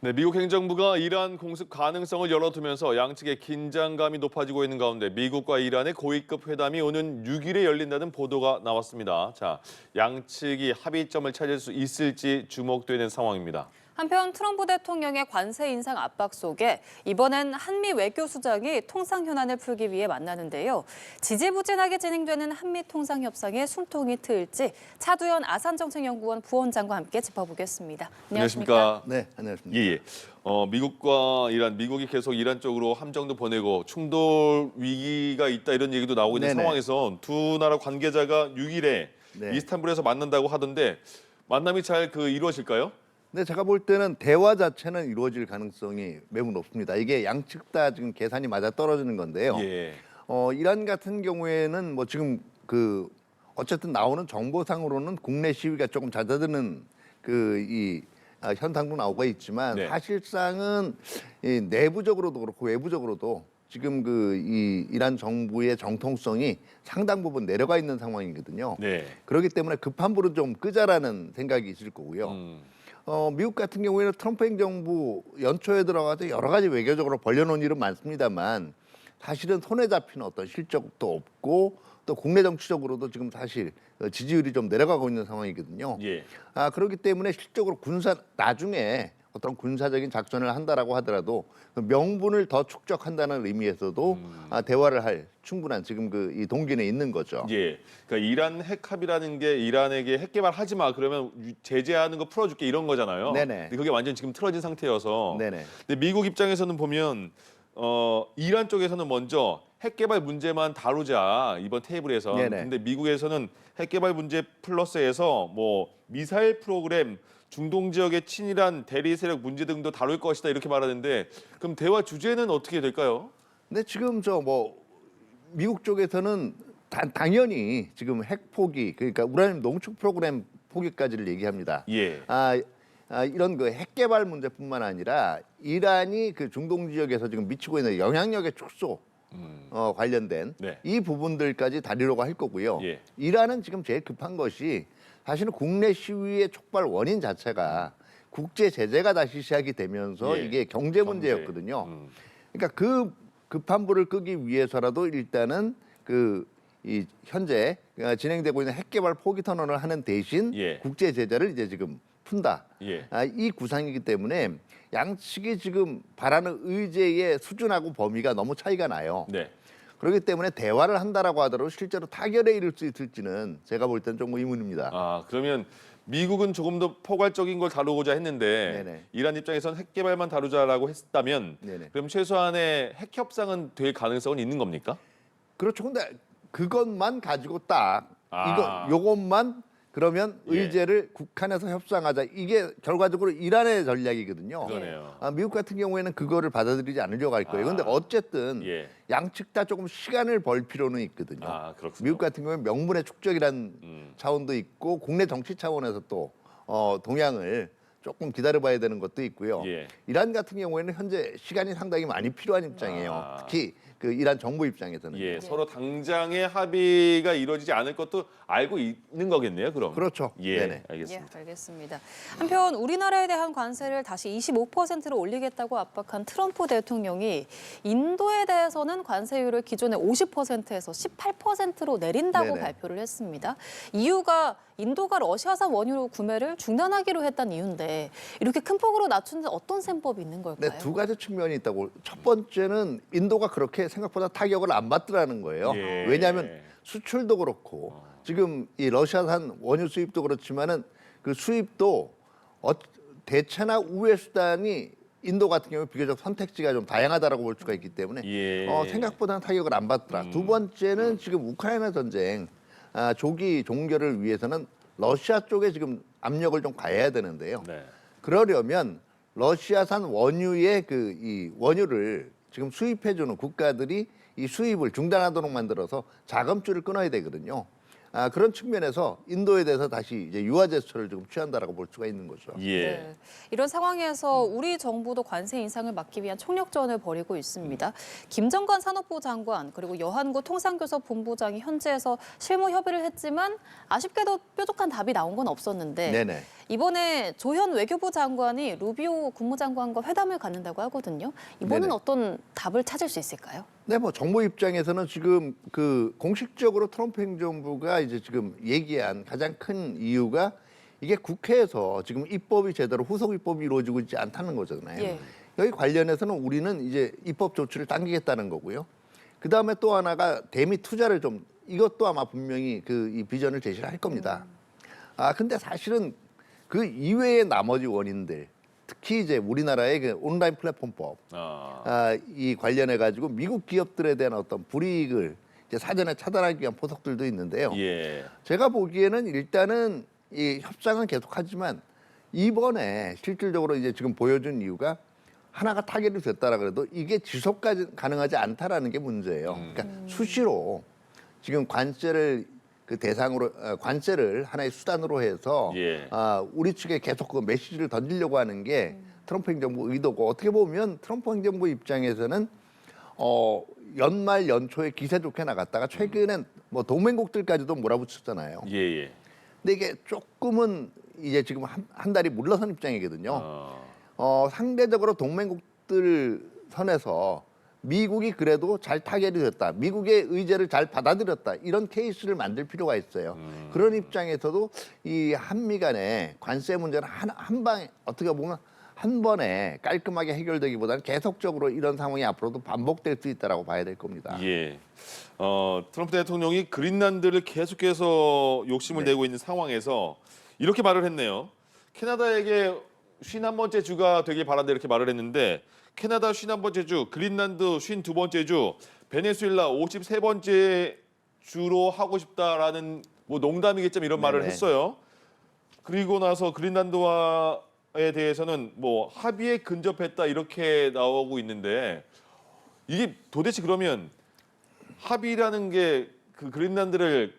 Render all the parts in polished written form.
네, 미국 행정부가 이란 공습 가능성을 열어두면서 양측의 긴장감이 높아지고 있는 가운데 미국과 이란의 고위급 회담이 오는 6일에 열린다는 보도가 나왔습니다. 자, 양측이 합의점을 찾을 수 있을지 주목되는 상황입니다. 한편 트럼프 대통령의 관세 인상 압박 속에 이번엔 한미 외교수장이 통상 현안을 풀기 위해 만나는데요. 지지부진하게 진행되는 한미 통상 협상에 숨통이 트일지 차두현 아산정책연구원 부원장과 함께 짚어보겠습니다. 안녕하십니까? 네, 안녕하십니까? 예. 미국과 이란, 미국이 계속 이란 쪽으로 함정도 보내고 충돌 위기가 있다 이런 얘기도 나오고 있는 네네. 상황에서 두 나라 관계자가 6일에 네. 이스탄불에서 만난다고 하던데 만남이 잘 이루어질까요? 네, 제가 볼 때는 대화 자체는 이루어질 가능성이 매우 높습니다. 이게 양측 다 지금 계산이 맞아 떨어지는 건데요. 예. 이란 같은 경우에는 뭐 지금 어쨌든 나오는 정보상으로는 국내 시위가 조금 잦아드는 현상도 나오고 있지만 네. 사실상은 이 내부적으로도 그렇고 외부적으로도 지금 이 이란 정부의 정통성이 상당 부분 내려가 있는 상황이거든요. 네. 그렇기 때문에 급한 불은 좀 끄자라는 생각이 있을 거고요. 미국 같은 경우에는 트럼프 행정부 연초에 들어가서 여러 가지 외교적으로 벌려놓은 일은 많습니다만 사실은 손에 잡히는 어떤 실적도 없고 또 국내 정치적으로도 지금 사실 지지율이 좀 내려가고 있는 상황이거든요. 예. 그렇기 때문에 실적으로 나중에 어떤 군사적인 작전을 한다라고 하더라도 그 명분을 더 축적한다는 의미에서도 대화를 할 충분한 지금 이 동기는 있는 거죠. 예. 그러니까 이란 핵 합의라는 게 이란에게 핵 개발하지 마. 그러면 제재하는 거 풀어줄게 이런 거잖아요. 네네. 근데 그게 완전 지금 틀어진 상태여서. 네네. 근데 미국 입장에서는 보면 이란 쪽에서는 먼저 핵 개발 문제만 다루자 이번 테이블에서. 네네. 근데 미국에서는 핵 개발 문제 플러스에서 뭐 미사일 프로그램 중동 지역의 친이란 대리 세력 문제 등도 다룰 것이다 이렇게 말하는데 그럼 대화 주제는 어떻게 될까요? 근데 지금 미국 쪽에서는 당연히 지금 핵 포기 그러니까 우라늄 농축 프로그램 포기까지를 얘기합니다. 예. 이런 핵 개발 문제뿐만 아니라 이란이 중동 지역에서 지금 미치고 있는 영향력의 축소 관련된 네. 이 부분들까지 다루려고 할 거고요. 예. 이란은 지금 제일 급한 것이 사실은 국내 시위의 촉발 원인 자체가 국제 제재가 다시 시작이 되면서 예. 이게 경제 문제였거든요. 그러니까 그 급한 불을 끄기 위해서라도 일단은 이 현재 진행되고 있는 핵 개발 포기 선언을 하는 대신 예. 국제 제재를 이제 지금 푼다. 예. 이 구상이기 때문에 양측이 지금 바라는 의제의 수준하고 범위가 너무 차이가 나요. 네. 그렇기 때문에 대화를 한다라고 하더라도 실제로 타결에 이를 수 있을지는 제가 볼 때는 좀 의문입니다. 그러면 미국은 조금 더 포괄적인 걸 다루고자 했는데 네네. 이란 입장에서는 핵 개발만 다루자라고 했다면 네네. 그럼 최소한의 핵 협상은 될 가능성은 있는 겁니까? 그렇죠. 근데 그것만 가지고 딱 아. 요것만 그러면 예. 의제를 국한에서 협상하자. 이게 결과적으로 이란의 전략이거든요. 그러네요. 미국 같은 경우에는 그거를 받아들이지 않으려고 할 거예요. 근데 어쨌든 예. 양측 다 조금 시간을 벌 필요는 있거든요. 그렇군요. 미국 같은 경우는 명분의 축적이라는 차원도 있고 국내 정치 차원에서 또 동향을 조금 기다려봐야 되는 것도 있고요. 예. 이란 같은 경우에는 현재 시간이 상당히 많이 필요한 입장이에요. 특히 이란 정부 입장에서는. 예, 서로 당장의 합의가 이루어지지 않을 것도 알고 있는 거겠네요, 그럼. 그렇죠. 예, 네네. 알겠습니다. 예, 알겠습니다. 한편 우리나라에 대한 관세를 다시 25%로 올리겠다고 압박한 트럼프 대통령이 인도에 대해서는 관세율을 기존의 50%에서 18%로 내린다고 네네. 발표를 했습니다. 이유가 인도가 러시아산 원유 구매를 중단하기로 했다는 이유인데 이렇게 큰 폭으로 낮추는 어떤 셈법이 있는 걸까요? 네, 두 가지 측면이 있다고. 첫 번째는 인도가 그렇게 생각보다 타격을 안 받더라는 거예요. 예. 왜냐하면 수출도 그렇고 지금 이 러시아산 원유 수입도 그렇지만은 그 수입도 대체나 우회 수단이 인도 같은 경우 비교적 선택지가 좀 다양하다라고 볼 수가 있기 때문에 예. 생각보다는 타격을 안 받더라. 두 번째는 지금 우크라이나 전쟁 조기 종결을 위해서는 러시아 쪽에 지금 압력을 좀 가해야 되는데요. 네. 그러려면 러시아산 원유의 이 원유를 지금 수입해주는 국가들이 이 수입을 중단하도록 만들어서 자금줄을 끊어야 되거든요. 그런 측면에서 인도에 대해서 다시 이제 유화 제스처를 좀 취한다라고 볼 수가 있는 거죠. 예. 네. 이런 상황에서 우리 정부도 관세 인상을 막기 위한 총력전을 벌이고 있습니다. 김정관 산업부 장관 그리고 여한구 통상교섭본부장이 현지에서 실무 협의를 했지만 아쉽게도 뾰족한 답이 나온 건 없었는데 네네. 이번에 조현 외교부 장관이 루비오 국무장관과 회담을 갖는다고 하거든요. 이번엔 네네. 어떤 답을 찾을 수 있을까요? 네, 뭐 정부 입장에서는 지금 그 공식적으로 트럼프 행정부가 이제 지금 얘기한 가장 큰 이유가 이게 국회에서 지금 입법이 제대로 후속 입법이 이루어지고 있지 않다는 거잖아요. 예. 여기 관련해서는 우리는 이제 입법 조치를 당기겠다는 거고요. 그 다음에 또 하나가 대미 투자를 좀 이것도 아마 분명히 그 이 비전을 제시를 할 겁니다. 근데 사실은 그 이외의 나머지 원인들, 특히 이제 우리나라의 그 온라인 플랫폼법, 이 관련해 가지고 미국 기업들에 대한 어떤 불이익을 이제 사전에 차단하기 위한 포석들도 있는데요. 예. 제가 보기에는 일단은 이 협상은 계속하지만 이번에 실질적으로 이제 지금 보여준 이유가 하나가 타결이 됐다라 그래도 이게 지속 가능하지 않다라는 게 문제예요. 그러니까 수시로 지금 관세를 그 대상으로 관세를 하나의 수단으로 해서 예. 우리 측에 계속 그 메시지를 던지려고 하는 게 트럼프 행정부 의도고 어떻게 보면 트럼프 행정부 입장에서는 연말 연초에 기세 좋게 나갔다가 최근엔 뭐 동맹국들까지도 몰아붙였잖아요. 예. 근데 이게 조금은 이제 지금 한 달이 물러선 입장이거든요. 상대적으로 동맹국들 선에서 미국이 그래도 잘 타결이 됐다. 미국의 의제를 잘 받아들였다. 이런 케이스를 만들 필요가 있어요. 그런 입장에서도 이 한미 간의 관세 문제는 한 방에 어떻게 보면 한 번에 깔끔하게 해결되기보다는 계속적으로 이런 상황이 앞으로도 반복될 수 있다라고 봐야 될 겁니다. 예. 트럼프 대통령이 그린란드를 계속해서 욕심을 내고 있는 상황에서 이렇게 말을 했네요. 캐나다에게 51번째 주가 되길 바란다 이렇게 말을 했는데 캐나다 51번째 주, 그린란드 52번째 주, 베네수엘라 53번째 주로 하고 싶다라는 뭐 농담이겠지만 이런 말을 네네. 했어요. 그리고 나서 그린란드와에 대해서는 뭐 합의에 근접했다 이렇게 나오고 있는데 이게 도대체 그러면 합의라는 게 그 그린란드를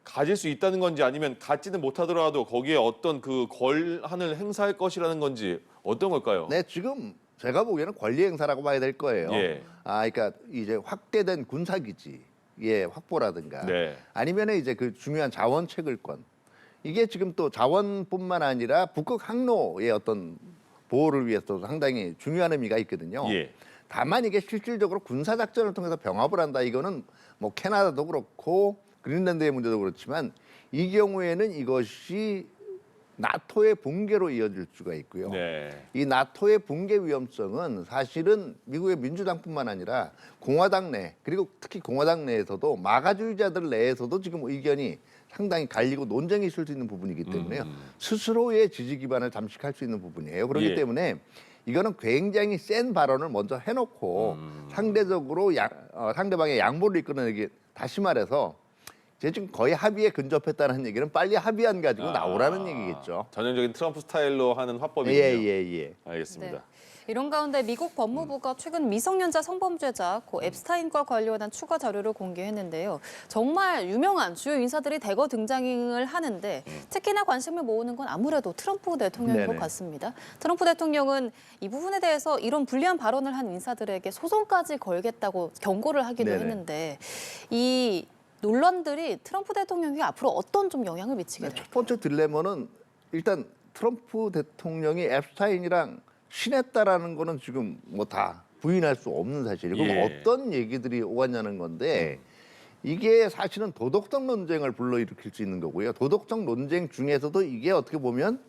가질 수 있다는 건지 아니면 갖지는 못하더라도 거기에 어떤 그 권한을 행사할 것이라는 건지 어떤 걸까요? 네, 지금 제가 보기에는 권리 행사라고 봐야 될 거예요. 예. 그러니까 이제 확대된 군사기지의 확보라든가 네. 아니면 이제 그 중요한 자원 채굴권 이게 지금 또 자원뿐만 아니라 북극 항로의 어떤 보호를 위해서도 상당히 중요한 의미가 있거든요. 예. 다만 이게 실질적으로 군사 작전을 통해서 병합을 한다 이거는 뭐 캐나다도 그렇고 그린란드의 문제도 그렇지만 이 경우에는 이것이 나토의 붕괴로 이어질 수가 있고요. 네. 이 나토의 붕괴 위험성은 사실은 미국의 민주당뿐만 아니라 공화당 내 그리고 특히 공화당 내에서도 마가주의자들 내에서도 지금 의견이 상당히 갈리고 논쟁이 있을 수 있는 부분이기 때문에요. 스스로의 지지 기반을 잠식할 수 있는 부분이에요. 그렇기 예. 때문에 이거는 굉장히 센 발언을 먼저 해놓고 상대적으로 상대방의 양보를 이끌어내기 다시 말해서 이제 지금 거의 합의에 근접했다는 얘기는 빨리 합의안 가지고 나오라는 얘기겠죠. 전형적인 트럼프 스타일로 하는 화법이군요. 예. 알겠습니다. 네. 이런 가운데 미국 법무부가 최근 미성년자 성범죄자 고 앱스타인과 관련한 추가 자료를 공개했는데요. 정말 유명한 주요 인사들이 대거 등장을 하는데 특히나 관심을 모으는 건 아무래도 트럼프 대통령인 것 네네. 같습니다. 트럼프 대통령은 이 부분에 대해서 이런 불리한 발언을 한 인사들에게 소송까지 걸겠다고 경고를 하기도 네네. 했는데 이 논란들이 트럼프 대통령에게 앞으로 어떤 좀 영향을 미치게 될까요? 첫 번째 딜레마는 일단 트럼프 대통령이 앱스타인이랑 친했다라는 거는 지금 뭐 다 부인할 수 없는 사실이고 예. 어떤 얘기들이 오갔냐는 건데 이게 사실은 도덕적 논쟁을 불러일으킬 수 있는 거고요. 도덕적 논쟁 중에서도 이게 어떻게 보면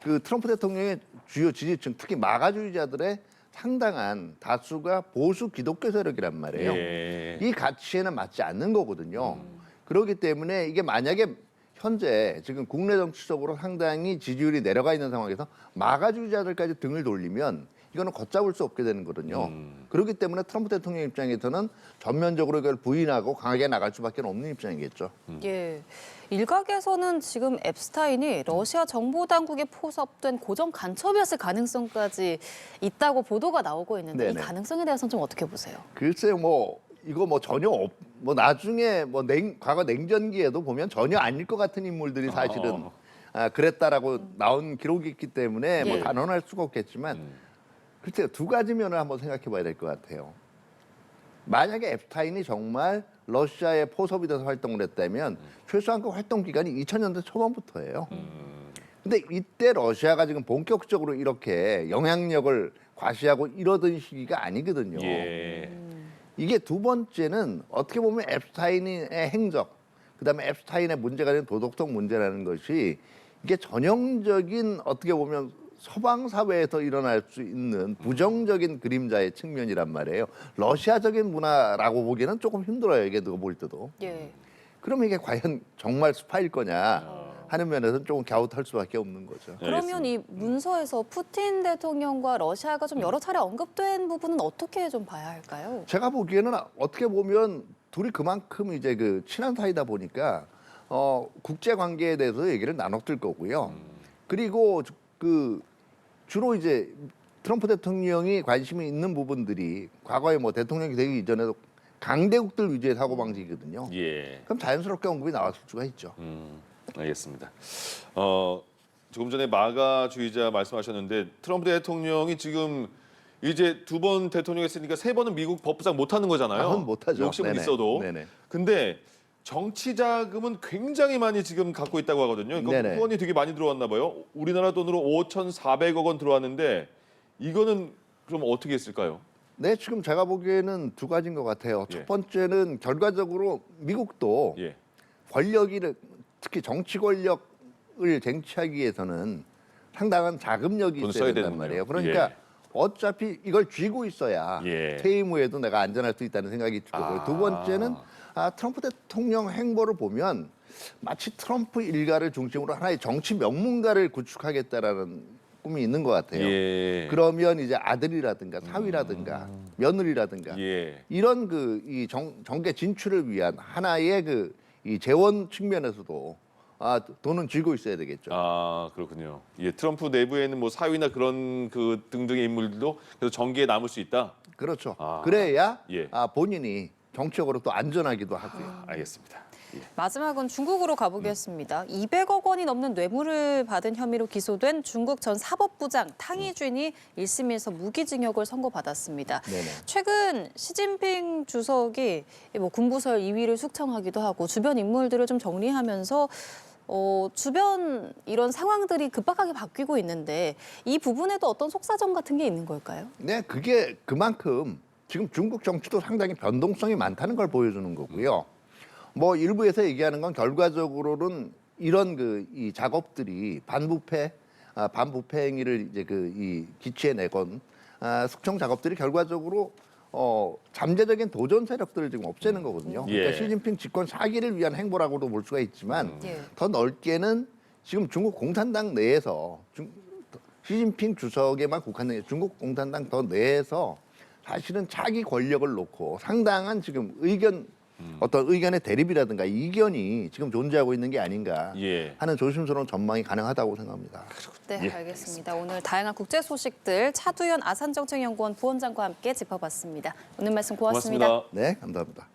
그 트럼프 대통령의 주요 지지층 특히 마가주의자들의 상당한 다수가 보수 기독교 세력이란 말이에요. 예. 이 가치에는 맞지 않는 거거든요. 그렇기 때문에 이게 만약에 현재 지금 국내 정치적으로 상당히 지지율이 내려가 있는 상황에서 마가주의자들까지 등을 돌리면 이거는 걷잡을 수 없게 되는 거거든요. 그렇기 때문에 트럼프 대통령 입장에서는 전면적으로 이걸 부인하고 강하게 나갈 수밖에 없는 입장이겠죠. 예. 일각에서는 지금 앱스타인이 러시아 정보 당국에 포섭된 고정 간첩이었을 가능성까지 있다고 보도가 나오고 있는데 이 네네. 가능성에 대해서는 좀 어떻게 보세요? 글쎄요, 뭐 이거 뭐 전혀 뭐 나중에 뭐 과거 냉전기에도 보면 전혀 아닐 것 같은 인물들이 사실은 그랬다라고 나온 기록이 있기 때문에 뭐 예. 단언할 수가 없겠지만 글쎄요, 두 가지 면을 한번 생각해봐야 될 것 같아요. 만약에 앱스타인이 정말 러시아에 포섭이 돼서 활동을 했다면 최소한 그 활동 기간이 2000년대 초반부터예요. 근데 이때 러시아가 지금 본격적으로 이렇게 영향력을 과시하고 이러던 시기가 아니거든요. 예. 이게 두 번째는 어떻게 보면 앱스타인의 행적, 그다음에 앱스타인의 문제가 된 도덕성 문제라는 것이 이게 전형적인 어떻게 보면 서방 사회에서 일어날 수 있는 부정적인 그림자의 측면이란 말이에요. 러시아적인 문화라고 보기에는 조금 힘들어요. 이게 누가 볼 때도. 예. 그러면 이게 과연 정말 스파일 거냐 하는 면에서는 조금 갸웃할 수밖에 없는 거죠. 그러면 이 문서에서 푸틴 대통령과 러시아가 좀 여러 차례 언급된 부분은 어떻게 좀 봐야 할까요? 제가 보기에는 어떻게 보면 둘이 그만큼 이제 그 친한 사이다 보니까 국제 관계에 대해서 얘기를 나눴을 거고요. 그리고 그 주로 이제 트럼프 대통령이 관심이 있는 부분들이 과거에 뭐 대통령이 되기 이전에도 강대국들 위주의 사고 방식이거든요. 예. 그럼 자연스럽게 언급이 나왔을 수가 있죠. 알겠습니다. 조금 전에 마가주의자 말씀하셨는데 트럼프 대통령이 지금 이제 두 번 대통령 했으니까 세 번은 미국 법부장 못 하는 거잖아요. 그건 못하죠. 욕심은 네네. 있어도. 네네. 근데 정치 자금은 굉장히 많이 지금 갖고 있다고 하거든요. 이거 네네. 후원이 되게 많이 들어왔나 봐요. 우리나라 돈으로 5,400억 원 들어왔는데 이거는 그럼 어떻게 했을까요? 네, 지금 제가 보기에는 두 가지인 것 같아요. 예. 첫 번째는 결과적으로 미국도 예. 권력이 특히 정치 권력을 쟁취하기 위해서는 상당한 자금력이 돈 있어야 써야 된단 되는군요. 말이에요. 그러니까 예. 어차피 이걸 쥐고 있어야 예. 퇴임 후에도 내가 안전할 수 있다는 생각이 들고요. 두 번째는 트럼프 대통령 행보를 보면 마치 트럼프 일가를 중심으로 하나의 정치 명문가를 구축하겠다라는 꿈이 있는 것 같아요. 예. 그러면 이제 아들이라든가 사위라든가 며느리라든가 예. 이런 그 이 정계 진출을 위한 하나의 그 이 재원 측면에서도 돈은 쥐고 있어야 되겠죠. 그렇군요. 예, 트럼프 내부에는 뭐 사위나 그런 그 등등의 인물들도 그래서 정계에 남을 수 있다. 그렇죠. 아. 그래야 예. 본인이 정치적으로 또 안전하기도 하고요. 알겠습니다. 예. 마지막은 중국으로 가보겠습니다. 200억 원이 넘는 뇌물을 받은 혐의로 기소된 중국 전 사법부장 탕이준이 1심에서 무기징역을 선고받았습니다. 네네. 최근 시진핑 주석이 뭐 군부설 2위를 숙청하기도 하고 주변 인물들을 좀 정리하면서 주변 이런 상황들이 급박하게 바뀌고 있는데 이 부분에도 어떤 속사정 같은 게 있는 걸까요? 네, 그게 그만큼 지금 중국 정치도 상당히 변동성이 많다는 걸 보여주는 거고요. 뭐 일부에서 얘기하는 건 결과적으로는 이런 이 작업들이 반부패 행위를 이제 이 기치에 내건 숙청 작업들이 결과적으로 잠재적인 도전 세력들을 지금 없애는 거거든요. 그러니까 예. 시진핑 집권 사기를 위한 행보라고도 볼 수가 있지만 예. 더 넓게는 지금 중국 공산당 내에서 시진핑 주석에만 국한된 게 중국 공산당 더 내에서 사실은 차기 권력을 놓고 상당한 지금 어떤 의견의 대립이라든가 이견이 지금 존재하고 있는 게 아닌가 예. 하는 조심스러운 전망이 가능하다고 생각합니다. 네, 예, 알겠습니다. 오늘 다양한 국제 소식들 차두현 아산정책연구원 부원장과 함께 짚어봤습니다. 오늘 말씀 고맙습니다. 고맙습니다. 네, 감사합니다.